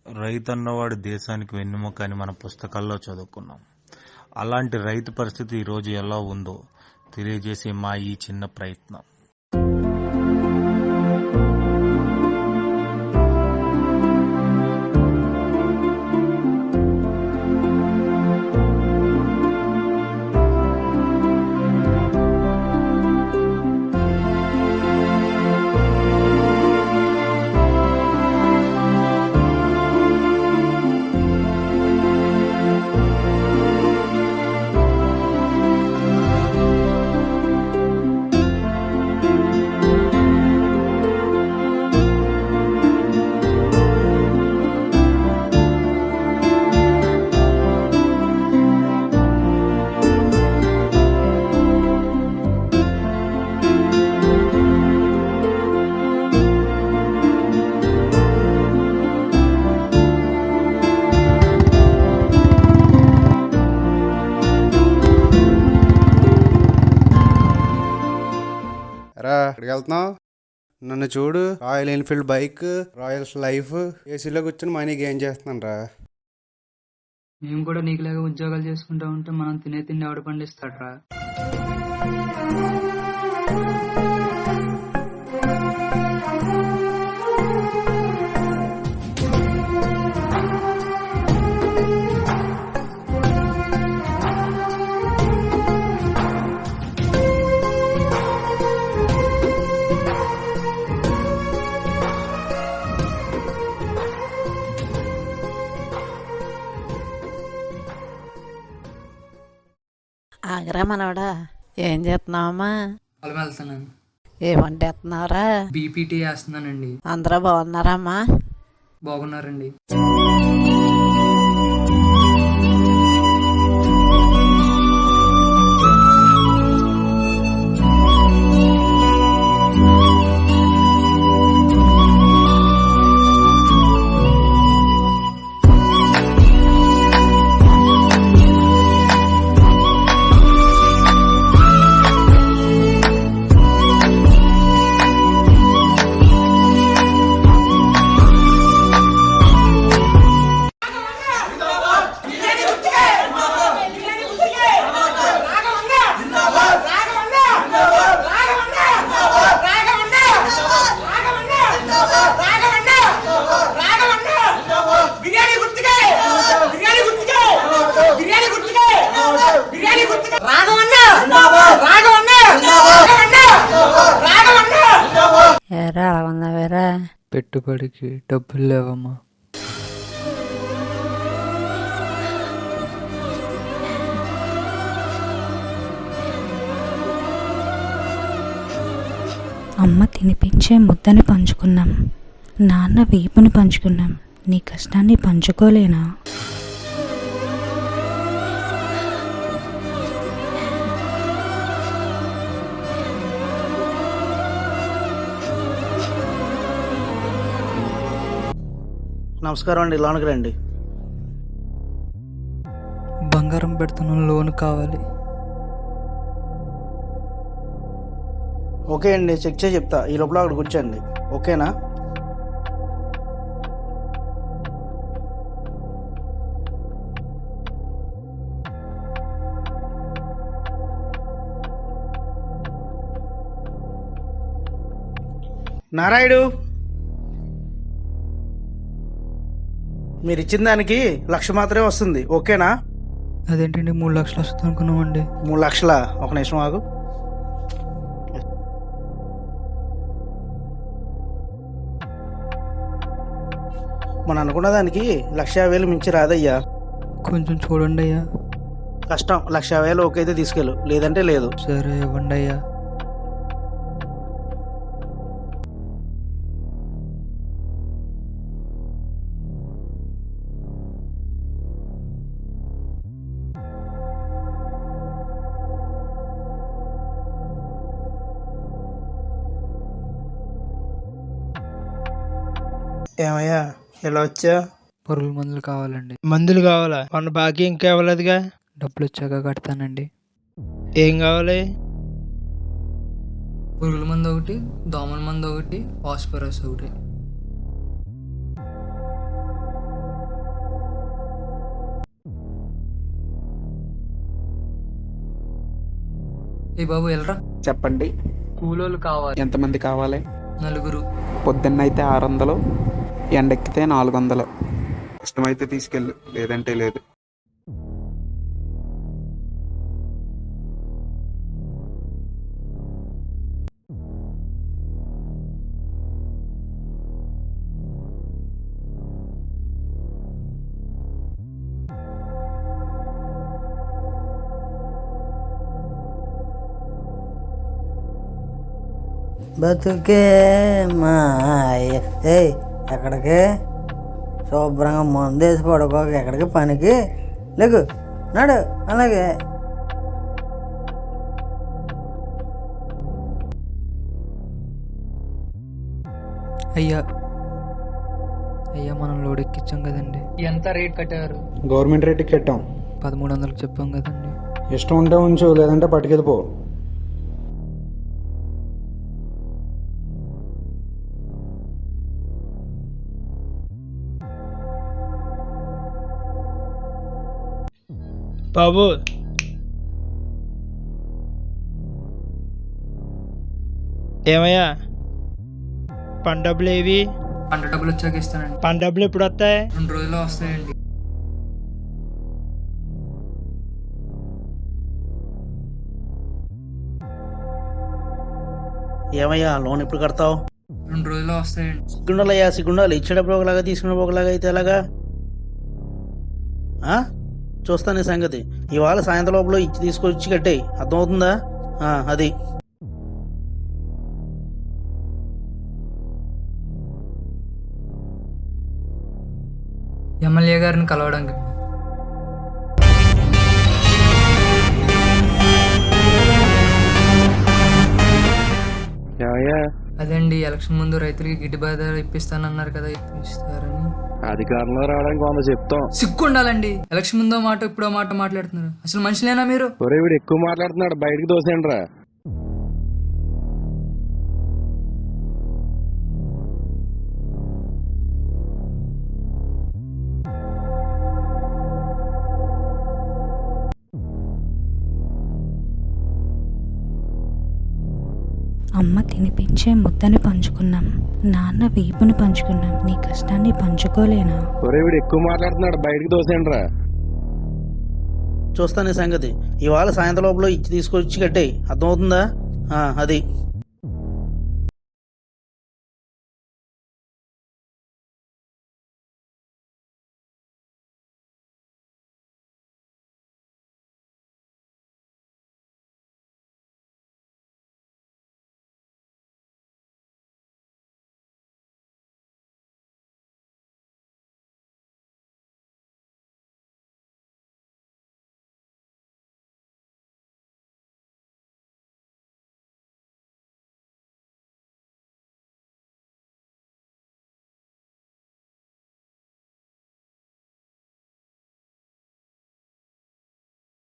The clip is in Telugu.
రైతన్నవాడు దేశానికి వెన్నెముక అని మన పుస్తకాల్లో చదువుకున్నాం. అలాంటి రైతు పరిస్థితి ఈరోజు ఎలా ఉందో తెలియజేసే మా ఈ చిన్న ప్రయత్నం. ఎక్కడికి వెళ్తున్నావు? నన్ను చూడు, royal Enfield bike, Royals life, ఏసీలో కూర్చొని మనీ గెయిన్ చేస్తున్నాను రా. మేము కూడా నీకులాగా ఉద్యోగాలు చేసుకుంటా ఉంటే మనం తినే తిండి ఆవిడ పండిస్తాడ్రా. ఆగరా మనవడా, ఏం చేస్తున్నావమ్మా? పొలం వెళ్తున్నాను. ఏ వంట వేస్తున్నావురా? బీపీటీ వేస్తున్నానండి. అందరూ బాగున్నారమ్మా? బాగున్నారండి. ఏరా అలా ఉన్నావేరా? పెట్టుబడికి డబ్బులు లేవమ్మా. అమ్మ తినిపించే ముద్దని పంచుకున్నాం, నాన్న వీపుని పంచుకున్నాం, నీ కష్టాన్ని పంచుకోలేనా? నమస్కారం అండి, లోనికి రండి. బంగారం పెడుతున్న లోన్ కావాలి. ఓకే అండి, చెక్ చేసి చెప్తా. ఈ లోపల అక్కడ కూర్చోండి, ఓకేనా? నారాయుడు, మీరు ఇచ్చిన దానికి 1,00,000 మాత్రమే వస్తుంది, ఓకేనా? అదేంటండి 3 లక్షలు వస్తుంది అనుకున్నామండి. 3 లక్షల? ఒక నిమిషం ఆగు. మనం అనుకున్న దానికి 1,50,000 మించి రాదయ్యా. కొంచెం చూడండి అయ్యా. కష్టం. 1,50,000 ఓకే అయితే తీసుకెళ్ళు, లేదంటే లేదు. సరే ఇవ్వండి అయ్యా. ఏమయ్యా ఇలా వచ్చా? పురుగుల మందులు కావాలండి. మందులు కావాలా? మన బాకీ ఇంకా ఇవ్వలేదుగా. డబ్బులు వచ్చాక కడతానండి. ఏం కావాలి? పురుగుల మందు ఒకటి, దోమల మందు ఒకటి, ఫాస్ఫరస్ ఒకటి. ఏ బాబు వెళ్ళరా. చెప్పండి, కూలోళ్ళు కావాలి, ఎంతమంది కావాలి? 4. పొద్దున్నైతే 600, ఎండెక్కితే 400. ఇష్టమైతే తీసుకెళ్ళు, లేదంటే లేదు. బతుకే మాయ. ఏయ్ ఎక్కడికి? శుభ్రంగా మందేసి పడుకోక ఎక్కడికి పనికి లేకు నాడు. అలాగే అయ్యా మనం లోడ్ ఎక్కించాం కదండి. ఎంత రేట్ కట్టారు? గవర్నమెంట్ రేటుకి కట్టాం. 1300 చెప్పాం కదండి. ఇష్టం ఉంటే ఉంచు, లేదంటే పట్టుకెళ్ళిపో. బాబు, ఏమయ్యా పని డబ్బులు ఏవి? పంట డబ్బులు వచ్చాక ఇస్తానండి. పని డబ్బులు ఎప్పుడు వస్తాయి? 2 రోజుల్లో వస్తాయండి. ఏమయ్యా లోన్ ఎప్పుడు కడతావు? 2 రోజుల్లో వస్తాయండి. సిగ్గుండాలయ్యా సిగ్గుండాలి. ఇచ్చేటప్పుడు ఒకలాగా తీసుకున్నప్పుడు ఒకలాగా అయితే ఎలాగా? చూస్తాను నీ సంగతి. ఇవాళ సాయంత్రం లోపల ఇచ్చి తీసుకొచ్చి కట్టేయి, అర్థమవుతుందా? అది ఎమ్మెల్యే గారిని కలవడానికి. అదండి, ఎలక్షన్ ముందు రైతులకి గిట్టుబాటు ధర ఇప్పిస్తానన్నారు కదా, ఇప్పిస్తారని. అధికారంలో రావడానికి 100 చెప్తాం. సిగ్గు ఉండాలండి. ఎలక్షన్ ముందో మాట ఇప్పుడో మాట మాట్లాడుతున్నారు. అసలు మనుషులేనా మీరు? ఒరే వీడు ఎక్కువ మాట్లాడుతున్నాడు, బయటకు దోసేయండి రా. అమ్మ తినిపించే ముద్దని పంచుకున్నాం, నాన్న వీపుని పంచుకున్నాం, నీ కష్టాన్ని పంచుకోలేనా? ఒరే వీడు ఎక్కువ మాట్లాడుతున్నాడు, బయటకు దోసేయండి రా. చూస్తాను నీ సంగతి. ఇవాళ సాయంత్రం లోపల ఇచ్చి తీసుకొచ్చి కట్టేయి, అర్థమవుతుందా? అది